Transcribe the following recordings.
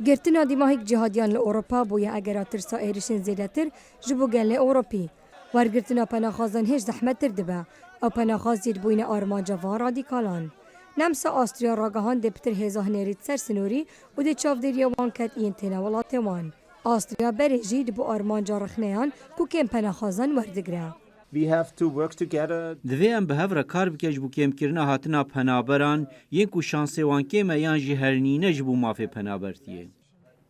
گرتنا دیماهیک جهادیان لأوروپا بویا اگر ترسا ایرشن زیده تر جبو گل اوروپی. ورگرتنا پناخازان هیچ زحمت تر دبه او پناخاز زید بوین آرمانجا و رادیکالان. نمسا آستریا راگهان دبتر هزاه نیرید سر سنوری و ده چاف دریا وان کد این تناولات وان. آستریا بری جید بو آرمانجا رخنیان کو کم پناخازان وردگره. دوی ام به هفره کار بکش بو کم کرنا هاتنا پنابران یک و شانسی وان کم یان جی هرنینه جبو مافی پنابرتیه.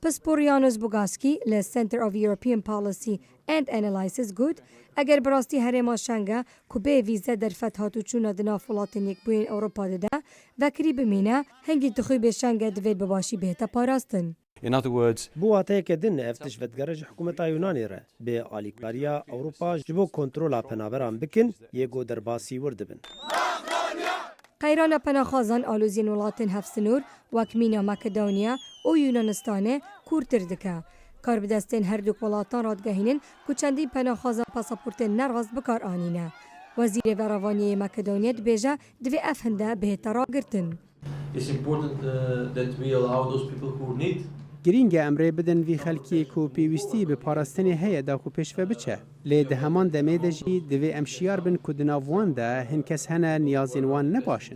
پسپوریانوس بوگاسکی ل Center of European Policy and Analysis گود اگر براستی هرما شنگه که به ویزه در فتحات و چون دنا فلاتن یک بوین اروپا ده وکری بمینه هنگی تخوی به شنگه دوید بباشی بهتا پاراستن. In other words, بواتای که دن افتش ودگرج حکومت یونانی را به آلیکاریا اروپا جبو کنترول پنابران بکن یگو در باسی ورد بن. قیران پناخازان آلوزین ولاتن هفسنور وکمینا مکدونیا و یونانستانه کورتر دکه. کار بدستین هر دو ولاتان رادگهینن که چندی پناخازان پاسپورت نرغز بکار آنینه. وزیر وروانی مکدونیا دبیجه دوی افهنده بهتر را گرتن. It's important that we allow those people who need گرینگ امری بدن وی خلکی کو پیوستی به پاراستنی هیا دا کو پیشوه بچه لی ده همان دمه دجی دوی امشیار بن کدناوان ده هنکس هنه نیازین وان نباشن.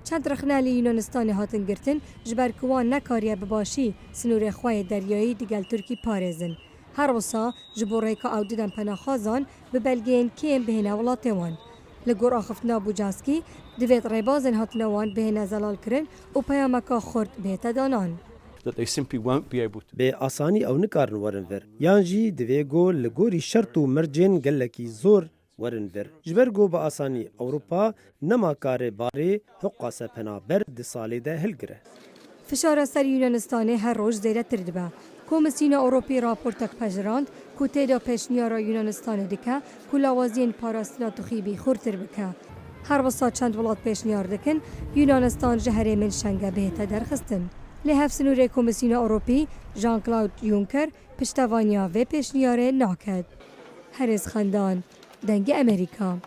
چند رخنالی یونانستان هاتن گرتن جبر کوان نکاریه بباشی سنور خواه دریایی دیگل ترکی پارزن. هر وصا جبوره که او دیدن پناخازان به بلگین کم بهنه ولاتوان. لگور آخفتنا بوجاسکی دوید ریبازن هاتنوان بهنه زلال کرن و پیامکا خورد بهتا دانان. that they simply won't be able to. به آسانی او نکارن ورن ور یانجی دوی گو لگوری شرط و مرجن گلکی زور ورن ور جبر گو با آسانی اروپا نما کار باره حقاس پنابر ده سالی ده هلگره. فشار سر یونانستان هر روز زیاده تر دبه. کمیسیون اروپی راپورتک پجراند که تعداد پیشنیارا یونانستان دکه که لوازین پاراستنا تخیبی خورتر بکه. هر وسط چند ولات پیشنیار دکن یونانستان جهره من شنگه بهتا درخستن. لحف سنور کمیسیون اروپی ژان کلاود یونکر پشتوانیا و پیشنیاره ناکد. هرز خندان دنگ امریکا